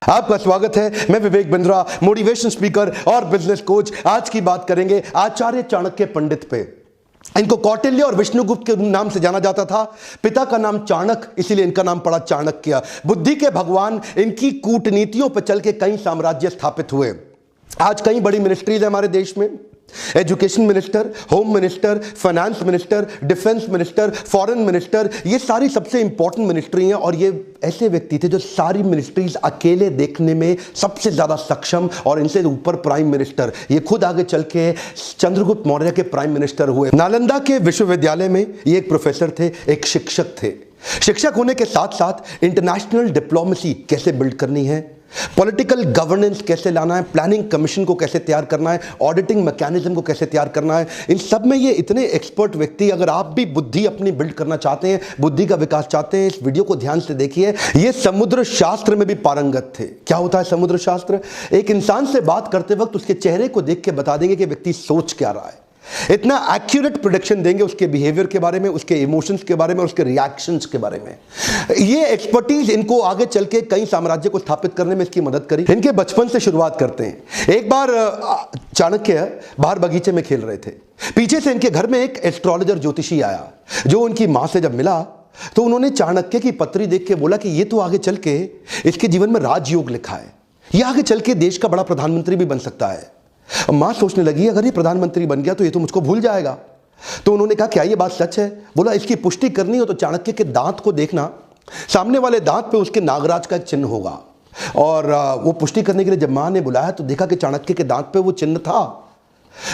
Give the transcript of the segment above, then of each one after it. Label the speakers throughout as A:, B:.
A: आपका स्वागत है। मैं विवेक बिंद्रा, मोटिवेशन स्पीकर और बिजनेस कोच। आज की बात करेंगे आचार्य चाणक्य पंडित पे। इनको कौटिल्य और विष्णुगुप्त के नाम से जाना जाता था। पिता का नाम चाणक्य, इसीलिए इनका नाम पड़ा चाणक्य। बुद्धि के भगवान। इनकी कूटनीतियों पर चल के कई साम्राज्य स्थापित हुए। आज कई बड़ी मिनिस्ट्रीज है हमारे देश में। Education minister, home minister, finance minister, defence minister, foreign minister, ये सारी सबसे इंपॉर्टेंट मिनिस्ट्री हैं। और ये ऐसे व्यक्ति थे जो सारी मिनिस्ट्रीज अकेले देखने में सबसे ज्यादा सक्षम, और इनसे ऊपर प्राइम मिनिस्टर, ये खुद आगे चल के चंद्रगुप्त मौर्य के प्राइम मिनिस्टर हुए। नालंदा के विश्वविद्यालय में ये एक प्रोफेसर थे, एक शिक्षक थे। शिक्षक होने के साथ साथ इंटरनेशनल डिप्लोमेसी कैसे बिल्ड करनी है, पॉलिटिकल गवर्नेंस कैसे लाना है, प्लानिंग कमीशन को कैसे तैयार करना है, ऑडिटिंग मैकेनिज्म को कैसे तैयार करना है, इन सब में ये इतने एक्सपर्ट व्यक्ति। अगर आप भी बुद्धि अपनी बिल्ड करना चाहते हैं, बुद्धि का विकास चाहते हैं, इस वीडियो को ध्यान से देखिए। ये समुद्र शास्त्र में भी पारंगत थे। क्या होता है समुद्र शास्त्र? एक इंसान से बात करते वक्त उसके चेहरे को देख के बता देंगे कि व्यक्ति सोच क्या रहा है। इतना एक्यूरेट प्रेडिक्शन देंगे उसके बिहेवियर के बारे में, उसके इमोशंस के बारे में, उसके रिएक्शंस के बारे में। ये एक्सपर्टीज इनको आगे चल के कई साम्राज्य को स्थापित करने में इसकी मदद करी। इनके बचपन से शुरुआत करते हैं। एक बार चाणक्य बाहर बगीचे में खेल रहे थे। पीछे से इनके घर में एक एस्ट्रोलॉजर ज्योतिषी आया, जो उनकी मां से जब मिला तो उन्होंने चाणक्य की पत्री देख के बोला कि ये तो आगे चल के इसके जीवन में राजयोग लिखा है, ये आगे चल के देश का बड़ा प्रधानमंत्री भी बन सकता है। मां सोचने लगी, अगर ये प्रधानमंत्री बन गया तो ये तो मुझको भूल जाएगा। तो उन्होंने कहा, क्या ये बात सच है? बोला, इसकी पुष्टि करनी हो तो चाणक्य के दांत को देखना, सामने वाले दांत पे उसके नागराज का एक चिन्ह होगा। और वो पुष्टि करने के लिए जब मां ने बुलाया तो देखा कि चाणक्य के दांत पे वो चिन्ह था।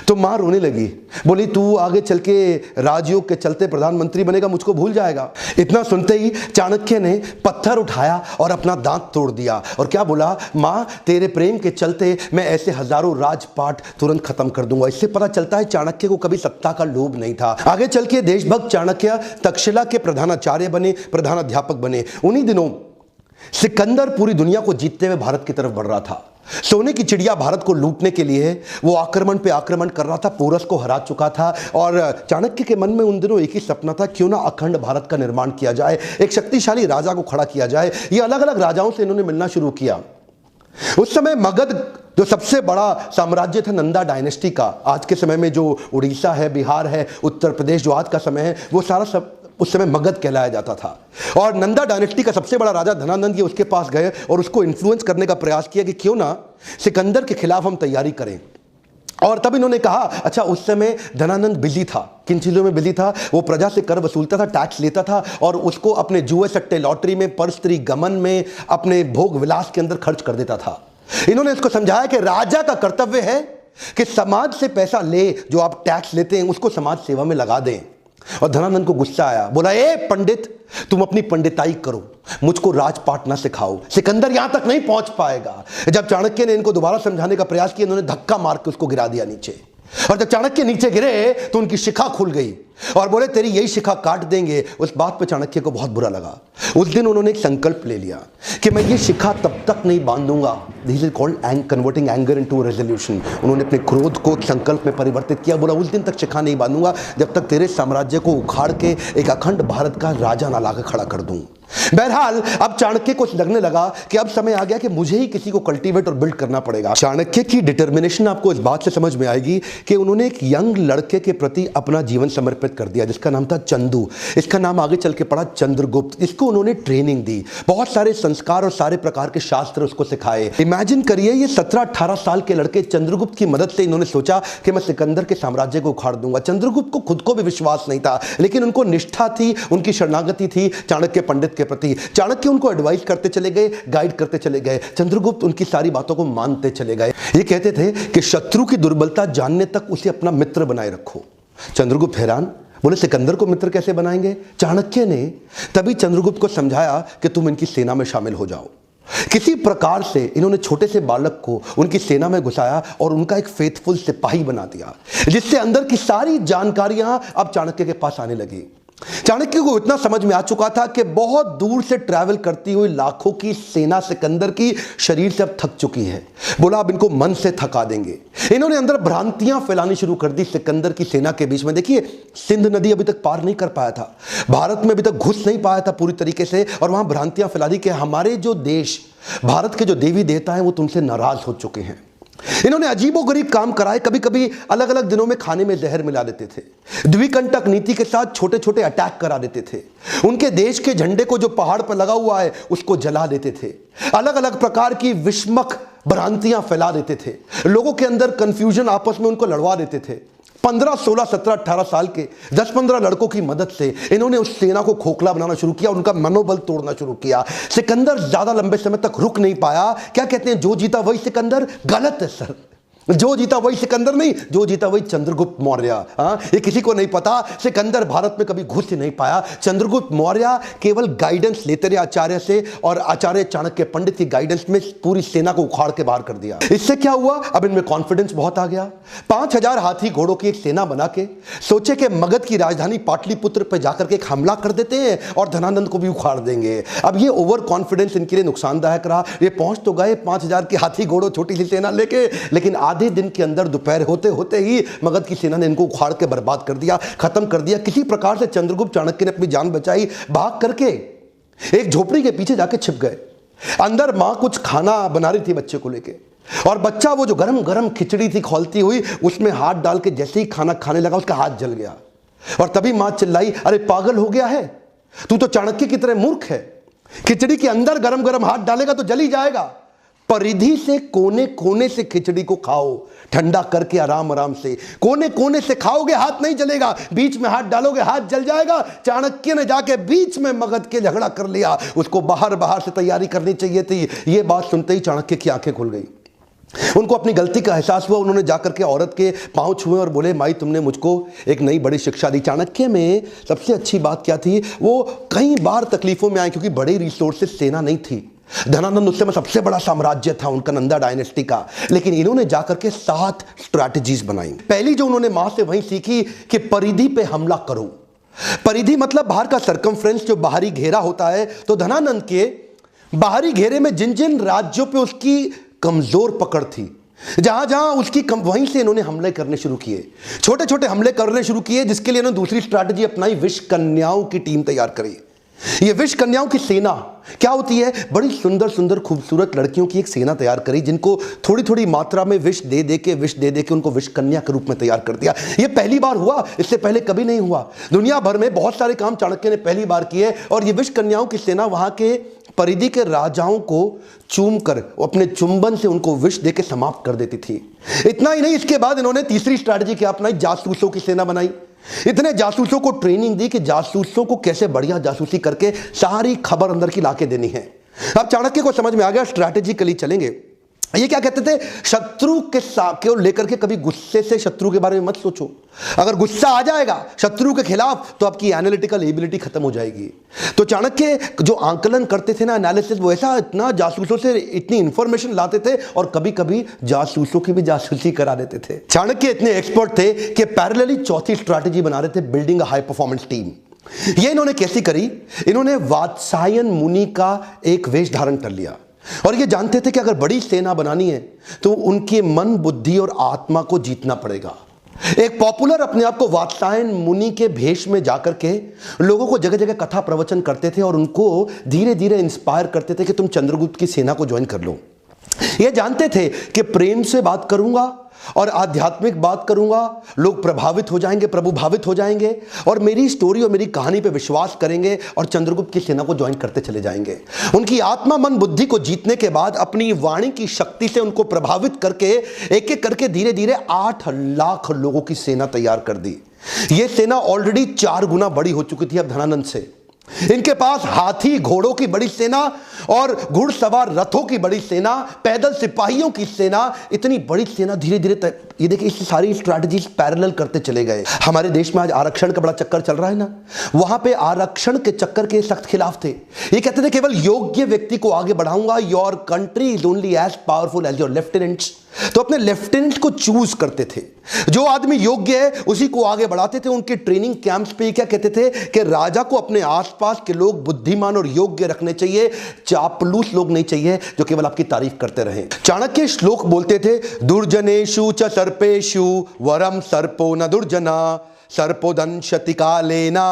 A: तो मां रोने लगी, बोली, तू आगे चल के राजयोग के चलते प्रधानमंत्री बनेगा, मुझको भूल जाएगा। इतना सुनते ही चाणक्य ने पत्थर उठाया और अपना दांत तोड़ दिया। और क्या बोला, मां, तेरे प्रेम के चलते मैं ऐसे हजारों राजपाट तुरंत खत्म कर दूंगा। इससे पता चलता है चाणक्य को कभी सत्ता का लोभ नहीं था। आगे चल के देशभक्त चाणक्य तक्षशिला के प्रधानाचार्य बने, प्रधानाध्यापक बने। उन्हीं दिनों सिकंदर पूरी दुनिया को जीतते हुए भारत की तरफ बढ़ रहा था। सोने की चिड़िया भारत को लूटने के लिए वो आक्रमण पे आक्रमण कर रहा था, पोरस को हरा चुका था। और चाणक्य के मन में उन दिनों एक ही सपना था, क्यों ना अखंड भारत का निर्माण किया जाए, एक शक्तिशाली राजा को खड़ा किया जाए। ये अलग अलग राजाओं से इन्होंने मिलना शुरू किया। उस समय मगध जो सबसे बड़ा साम्राज्य था, नंदा डायनेस्टी का, आज के समय में जो उड़ीसा है, बिहार है, उत्तर प्रदेश जो आज का समय है, वो सारा सब उस समय मगध कहलाया जाता था। और नंदा डायनेस्टी का सबसे बड़ा राजा धनानंद, ये उसके पास गए और उसको इन्फ्लुएंस करने का प्रयास किया कि क्यों ना सिकंदर के खिलाफ हम तैयारी करें। और तब इन्होंने कहा, अच्छा, उस समय धनानंद बिजी था। किन चीजों में बिजी था? वो प्रजा से कर वसूलता था, टैक्स लेता था, और उसको अपने जुए सट्टे लॉटरी में, पर स्त्री गमन में, अपने भोग विलास के अंदर खर्च कर देता था। इन्होंने इसको समझाया कि राजा का कर्तव्य है कि समाज से पैसा ले, जो आप टैक्स लेते हैं उसको समाज सेवा में लगा दें। और धनानंद को गुस्सा आया, बोला, ए पंडित, तुम अपनी पंडिताई करो, मुझको राजपाट ना सिखाओ, सिकंदर यहां तक नहीं पहुंच पाएगा। जब चाणक्य ने इनको दोबारा समझाने का प्रयास किया, इन्होंने धक्का मार के उसको गिरा दिया नीचे। और जब चाणक्य नीचे गिरे तो उनकी शिखा खुल गई और बोले, तेरी यही शिखा काट देंगे। उस बात पे चाणक्य को बहुत बुरा लगा। उस दिन उन्होंने एक संकल्प ले लिया कि मैं ये शिखा तब तक नहीं बांधूंगा। This is called converting anger into resolution. उन्होंने अपने क्रोध को संकल्प में परिवर्तित किया। बोला, उस दिन तक शिखा नहीं बांधूंगा जब तक तेरे साम्राज्य को उखाड़ के एक अखंड भारत का राजा ना लाकर खड़ा कर दूं। बहरहाल अब चाणक्य को लगने लगा कि अब समय आ गया कि मुझे ही किसी को कल्टीवेट और बिल्ड करना पड़ेगा। चाणक्य की डिटर्मिनेशन आपको इस बात से समझ में आएगी कि उन्होंने एक यंग लड़के के प्रति अपना जीवन समर्पित कर दिया, जिसका नाम था चंदू। इसका नाम आगे चल के पड़ा चंद्रगुप्त। इसको उन्होंने ट्रेनिंग दी, बहुत सारे संस्कार और सारे प्रकार के शास्त्र उसको सिखाए। इमेजिन करिए, ये 17-18 साल के लड़के चंद्रगुप्त की मदद से इन्होंने सोचा कि मैं सिकंदर के साम्राज्य को उखाड़ दूंगा। चंद्रगुप्त को खुद को भी विश्वास नहीं था, लेकिन उनको निष्ठा थी, उनकी शरणागति थी चाणक्य पंडित के प्रति। चाणक्य उनको एडवाइस करते चले गए, गाइड करते चले गए। चंद्रगुप्त उनकी सारी बातों को मानते चले गए। ये कहते थे कि शत्रु की दुर्बलता जानने तक उसे अपना मित्र बनाए रखो। चंद्रगुप्त हैरान, बोले, सिकंदर को मित्र कैसे बनाएंगे? चाणक्य ने तभी चंद्रगुप्त को समझाया कि तुम इनकी सेना में शामिल हो जाओ। किसी प्रकार से इन्होंने छोटे से बालक को उनकी सेना में घुसाया और उनका एक फेथफुल सिपाही बना दिया, जिससे अंदर की सारी जानकारियां अब चाणक्य के पास आने लगी। चाणक्य को इतना समझ में आ चुका था कि बहुत दूर से ट्रैवल करती हुई लाखों की सेना सिकंदर की शरीर से अब थक चुकी है। बोला अब इनको मन से थका देंगे। इन्होंने अंदर भ्रांतियां फैलानी शुरू कर दी सिकंदर की सेना के बीच में। देखिए, सिंध नदी अभी तक पार नहीं कर पाया था, भारत में अभी तक घुस नहीं पाया था पूरी तरीके से, और वहां भ्रांतियां फैला दी कि हमारे जो देश, भारत के जो देवी देवता हैं वो तुमसे नाराज हो चुके हैं। इन्होंने अजीबोगरीब काम कराए। कभी कभी अलग अलग दिनों में खाने में जहर मिला देते थे, द्विकंटक नीति के साथ छोटे छोटे अटैक करा देते थे, उनके देश के झंडे को जो पहाड़ पर लगा हुआ है उसको जला देते थे, अलग अलग प्रकार की विषमक भ्रांतियां फैला देते थे, लोगों के अंदर कंफ्यूजन, आपस में उनको लड़वा देते थे। 15, 16, 17, 18 साल के 10-15 लड़कों की मदद से इन्होंने उस सेना को खोखला बनाना शुरू किया, उनका मनोबल तोड़ना शुरू किया। सिकंदर ज्यादा लंबे समय तक रुक नहीं पाया। क्या कहते हैं, जो जीता वही सिकंदर? गलत है सर, जो जीता वही सिकंदर नहीं, जो जीता वही चंद्रगुप्त मौर्य। ये किसी को नहीं पता, सिकंदर भारत में कभी घुस ही नहीं पाया। चंद्रगुप्त मौर्य केवल गाइडेंस लेते रहे आचार्य से, और आचार्य चाणक्य पंडित की गाइडेंस में पूरी सेना को उखाड़ के बाहर कर दिया। इससे क्या हुआ, अब इनमें कॉन्फिडेंस बहुत आ गया। 5000 हाथी घोड़ों की एक सेना बना के सोचे कि मगध की राजधानी पाटलिपुत्र पर जाकर के एक हमला कर देते हैं और धनानंद को भी उखाड़ देंगे। अब ये ओवर कॉन्फिडेंस इनके लिए नुकसानदायक रहा। ये पहुंच तो गए 5000 के हाथी घोड़ों छोटी सी सेना लेके, लेकिन आधे दिन के अंदर दोपहर होते होते ही मगध की सेना ने इनको उखाड़ के बर्बाद कर दिया, खत्म कर दिया। किसी प्रकार से चंद्रगुप्त चाणक्य ने अपनी जान बचाई, भाग करके एक झोपड़ी के पीछे जाके छिप गए। अंदर मां कुछ खाना बना रही थी बच्चे को लेके, और बच्चा वो जो गरम गरम खिचड़ी थी खौलती हुई, उसमें हाथ डाल के जैसे ही खाना खाने लगा उसका हाथ जल गया। और तभी मां चिल्लाई, अरे पागल हो गया है तू, तो चाणक्य की तरह मूर्ख है, खिचड़ी के अंदर गरम गरम हाथ डालेगा तो जल ही जाएगा। परिधि से कोने कोने से खिचड़ी को खाओ, ठंडा करके आराम आराम से, कोने कोने से खाओगे हाथ नहीं जलेगा, बीच में हाथ डालोगे हाथ जल जाएगा। चाणक्य ने जाके बीच में मगध के झगड़ा कर लिया, उसको बाहर बाहर से तैयारी करनी चाहिए थी। यह बात सुनते ही चाणक्य की आंखें खुल गई, उनको अपनी गलती का एहसास हुआ। उन्होंने जाकर के औरत के पांव छुए और बोले, माई तुमने मुझको एक नई बड़ी शिक्षा दी। चाणक्य में सबसे अच्छी बात क्या थी, वो कई बार तकलीफों में आए क्योंकि बड़ी रिसोर्सेस सेना नहीं थी। धनानंद उस समय सबसे बड़ा साम्राज्य था उनका, नंदा डायनेस्टी का, लेकिन इन्होंने जाकर के 7 स्ट्रैटेजीज बनाई। पहली जो उन्होंने मां से वही सीखी कि परिधि पे हमला करो। परिधि मतलब बाहर का सर्कमफ्रेंस, जो बाहरी घेरा होता है। तो धनानंद के बाहरी घेरे में जिन जिन राज्यों पे उसकी कमजोर पकड़ थी, जहां जहां उसकी वहीं से इन्होंने हमले करने शुरू किए, छोटे छोटे हमले करने शुरू किए, जिसके लिए इन्होंने दूसरी स्ट्रैटेजी अपनाई, विष कन्याओं की टीम तैयार करी। ये विष कन्याओं की सेना क्या होती है, बड़ी सुंदर सुंदर खूबसूरत लड़कियों की एक सेना तैयार करी, जिनको थोड़ी थोड़ी मात्रा में विष दे दे के उनको विष कन्या के रूप में तैयार कर दिया। ये पहली बार हुआ, इससे पहले कभी नहीं हुआ। दुनिया भर में बहुत सारे काम चाणक्य ने पहली बार किए, और ये विष कन्याओं की सेना वहां के परिधि के राजाओं को चूम कर अपने चुंबन से उनको विष देके समाप्त कर देती थी। इतना ही नहीं, इसके बाद इन्होंने तीसरी स्ट्रैटेजी क्या अपनाई, जासूसों की सेना बनाई। इतने जासूसों को ट्रेनिंग दी कि जासूसों को कैसे बढ़िया जासूसी करके सारी खबर अंदर की लाके देनी है। अब चाणक्य को समझ में आ गया, स्ट्रैटेजिकली चलेंगे। ये क्या कहते थे, शत्रु के लेकर के कभी गुस्से से शत्रु के बारे में मत सोचो। अगर गुस्सा आ जाएगा शत्रु के खिलाफ तो आपकी एनालिटिकल एबिलिटी खत्म हो जाएगी। तो चाणक्य जो आंकलन करते थे ना, एनालिसिस, वो ऐसा इतना जासूसों से इतनी इंफॉर्मेशन लाते थे, और कभी कभी जासूसों की भी जासूसी करा देते थे। चाणक्य इतने एक्सपर्ट थे कि पैरेलली चौथी स्ट्रैटेजी बना रहे थे, building a high performance team. ये इन्होंने कैसी करी, इन्होंने वात्सायन मुनि का एक वेश धारण कर लिया, और ये जानते थे कि अगर बड़ी सेना बनानी है तो उनके मन, बुद्धि और आत्मा को जीतना पड़ेगा। एक पॉपुलर अपने आप को वात्सायन मुनि के भेष में जाकर के लोगों को जगह जगह कथा प्रवचन करते थे, और उनको धीरे धीरे इंस्पायर करते थे कि तुम चंद्रगुप्त की सेना को ज्वाइन कर लो। ये जानते थे कि प्रेम से बात करूंगा और आध्यात्मिक बात करूंगा, लोग प्रभावित हो जाएंगे, प्रभुभावित हो जाएंगे, और मेरी स्टोरी और मेरी कहानी पे विश्वास करेंगे और चंद्रगुप्त की सेना को ज्वाइन करते चले जाएंगे। उनकी आत्मा, मन, बुद्धि को जीतने के बाद अपनी वाणी की शक्ति से उनको प्रभावित करके एक एक करके धीरे धीरे 8 लाख लोगों की सेना तैयार कर दी। यह सेना ऑलरेडी 4 गुना बड़ी हो चुकी थी अब धनानंद से। इनके पास हाथी घोड़ों की बड़ी सेना और घुड़सवार रथों की बड़ी सेना, पैदल सिपाहियों की सेना, इतनी बड़ी सेना धीरे धीरे ये देखिए, इस सारी स्ट्रैटेजीज पैरेलल करते चले गए। हमारे देश में आज आरक्षण का बड़ा चक्कर चल रहा है ना, वहां पे आरक्षण के चक्कर के सख्त खिलाफ थे। ये कहते थे केवल योग्य व्यक्ति को आगे बढ़ाऊंगा, your country is only as powerful as your lieutenants. तो अपने लेफ्टिनेंट को चूज करते थे। जो आदमी योग्य है उसी को आगे बढ़ाते थे। उनके ट्रेनिंग कैंप्स पे क्या कहते थे कि राजा को अपने आसपास के लोग बुद्धिमान और योग्य रखने चाहिए, चापलूस लोग नहीं चाहिए जो केवल आपकी तारीफ करते रहें। चाणक्य श्लोक बोलते थे, दुर्जनेषु च सर्पेषु वरम सर्पो न दुर्जना, सर्पोदंशति कालेना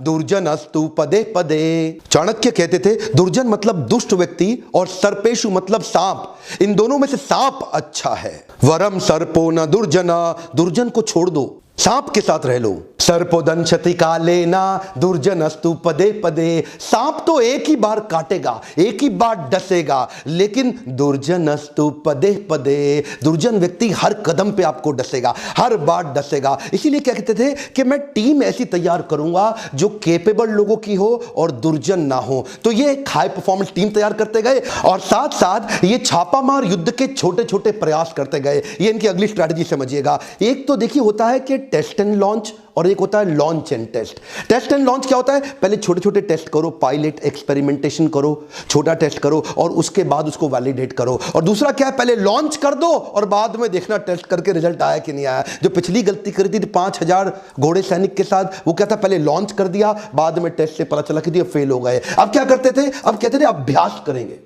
A: दुर्जनस्तु पदे पदे। चाणक्य कहते थे दुर्जन मतलब दुष्ट व्यक्ति और सर्पेशु मतलब सांप, इन दोनों में से सांप अच्छा है। वरम सर्पो न दुर्जना, दुर्जन को छोड़ दो, सांप के साथ रह लो। सर्पोदंशति कालेना दुर्जनस्तु पदे पदे, सांप तो एक ही बार काटेगा, एक ही बार डसेगा, लेकिन दुर्जनस्तु पदे पदे, दुर्जन व्यक्ति हर कदम पे आपको डसेगा, हर बार डसेगा। इसीलिए क्या कहते थे कि मैं टीम ऐसी तैयार करूंगा जो केपेबल लोगों की हो और दुर्जन ना हो। तो ये एक हाई परफॉर्मेंस टीम तैयार करते गए और साथ साथ ये छापामार युद्ध के छोटे छोटे प्रयास करते गए। ये इनकी अगली स्ट्रैटेजी समझिएगा। एक तो देखिए होता है कि टेस्ट एंड लॉन्च और एक होता है launch and test. Test and launch क्या होता है? पहले छोटे छोटे टेस्ट करो, पायलट एक्सपेरिमेंटेशन करो, छोटा टेस्ट करो और उसके बाद उसको वैलिडेट करो। और दूसरा क्या है, पहले लॉन्च कर दो और बाद में देखना टेस्ट करके रिजल्ट आया कि नहीं आया। जो पिछली गलती करी थी 5000 घोड़े सैनिक के साथ, वो क्या था, पहले लॉन्च कर दिया, बाद में टेस्ट से पता चला कि ये फेल हो गए। अब क्या करते थे, अब कहते थे अभ्यास करेंगे।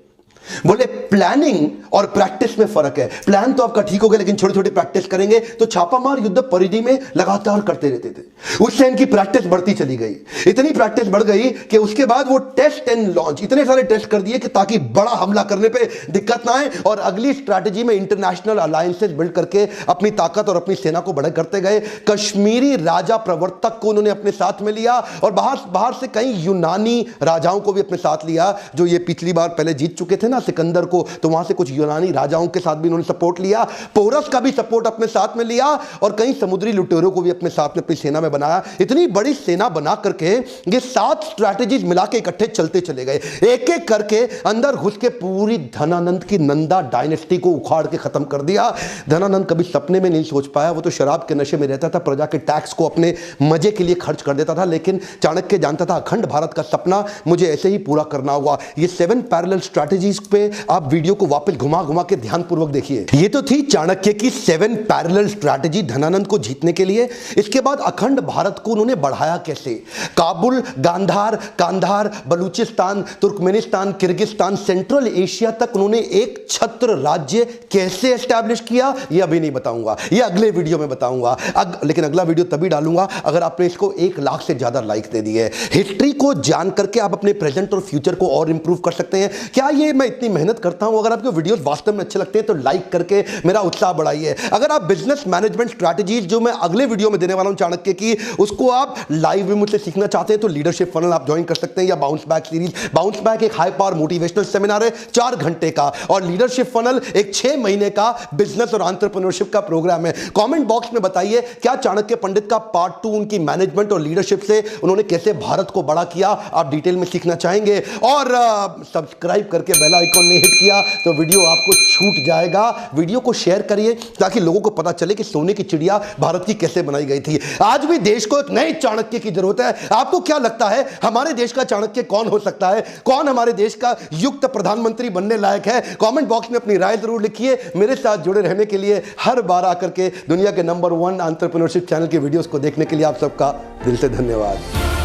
A: बोले प्लानिंग और प्रैक्टिस में फर्क है। प्लान तो आपका ठीक हो गया लेकिन छोटे छोटे प्रैक्टिस करेंगे। तो छापामार युद्ध परिधि में लगातार करते रहते थे। उससे इनकी प्रैक्टिस बढ़ती चली गई, इतनी प्रैक्टिस बढ़ गई कि उसके बाद वो टेस्ट एंड लॉन्च इतने सारे टेस्ट कर दिए कि ताकि बड़ा हमला करने पे दिक्कत ना आए। और अगली स्ट्रैटेजी में इंटरनेशनल अलायंसेस बिल्ड करके अपनी ताकत और अपनी सेना को बढ़ा करते गए। कश्मीरी राजा प्रवर्तक को उन्होंने अपने साथ में लिया और बाहर से कई यूनानी राजाओं को भी अपने साथ लिया, जो ये पिछली बार पहले जीत चुके थे ना सिकंदर को, तो वहां से कुछ यूनानी राजाओं के साथ भी उन्होंने सपोर्ट लिया। पोरस का भी सपोर्ट अपने साथ में लिया और कई समुद्री लुटेरों को भी अपने साथ में अपनी सेना में बनाया। इतनी बड़ी सेना बना करके ये 7 स्ट्रैटेजीज मिला के इकट्ठे चलते चले गए। एक एक करके अंदर घुस के पूरी धनानंद की नंदा डायनेस्टी को उखाड़ के खत्म कर दिया। धनानंद कभी सपने में नहीं सोच पाया, वो तो शराब के नशे में रहता था, प्रजा के टैक्स को अपने मजे के लिए खर्च कर देता था। लेकिन चाणक्य जानता था अखंड भारत का सपना मुझे ऐसे ही पूरा करना होगा। ये 7 पैरेलल स्ट्रैटेजीज पे आप वीडियो को वापस घुमा घुमा के ध्यानपूर्वक देखिए। ये तो थी चाणक्य की 7 पैरेलल स्ट्रैटेजी धनानंद को जीतने के लिए। इसके बाद अखंड भारत को उन्होंने बढ़ाया कैसे? Kabul, Gandhar, Kandhar, Balochistan, Turkmenistan, Kyrgyzstan, central Asia तक उन्होंने एक छत्र राज्य कैसे एस्टैब्लिश किया, ये अभी नहीं बताऊंगा, ये अगले वीडियो में बताऊंगा। लेकिन अगला वीडियो तभी डालूंगा अगर आपने इसको 1 लाख से ज्यादा लाइक दे दिए। हिस्ट्री को जान करके आप अपने प्रेजेंट और फ्यूचर को और इंप्रूव कर सकते हैं। क्या ये मैं इतनी मेहनत करता हूं? अगर आपको वीडियोस वास्तव में अच्छे लगते हैं तो लाइक करके मेरा उत्साह बढ़ाइए। अगर आप बिजनेस मैनेजमेंट स्ट्रैटेजीज जो मैं अगले वीडियो में देने वाला हूं चाणक्य की, उसको आप लाइव में मुझसे सीखना चाहते हैं तो लीडरशिप फनल आप ज्वाइन कर सकते हैं, या bounce back series. Bounce back एक हाई पावर मोटिवेशनल सेमिनार है 4 घंटे का, और लीडरशिप फनल एक 6 महीने का बिजनेस और एंटरप्रेन्योरशिप का प्रोग्राम है। कमेंट बॉक्स में बताइए क्या चाणक्य पंडित का पार्ट 2 उनकी मैनेजमेंट और लीडरशिप से उन्होंने कैसे भारत को बड़ा किया आप डिटेल में सीखना चाहेंगे। और सब्सक्राइब करके बेल आइकन ने हिट किया तो वीडियो आपको छूट जाएगा। वीडियो को शेयर करिए ताकि लोगों को पता चले कि सोने की चिड़िया भारत की कैसे बनाई गई थी। आज भी देश को एक नए चाणक्य की जरूरत है। आपको क्या लगता है हमारे देश का चाणक्य कौन हो सकता है? कौन हमारे देश का युक्त प्रधानमंत्री बनने लायक है? कमेंट बॉक्स में अपनी राय जरूर लिखिए। मेरे साथ जुड़े रहने के लिए, हर बार आकर के दुनिया के नंबर 1 एंटरप्रेन्योरशिप चैनल की वीडियोस को देखने के लिए आप सबका दिल से धन्यवाद।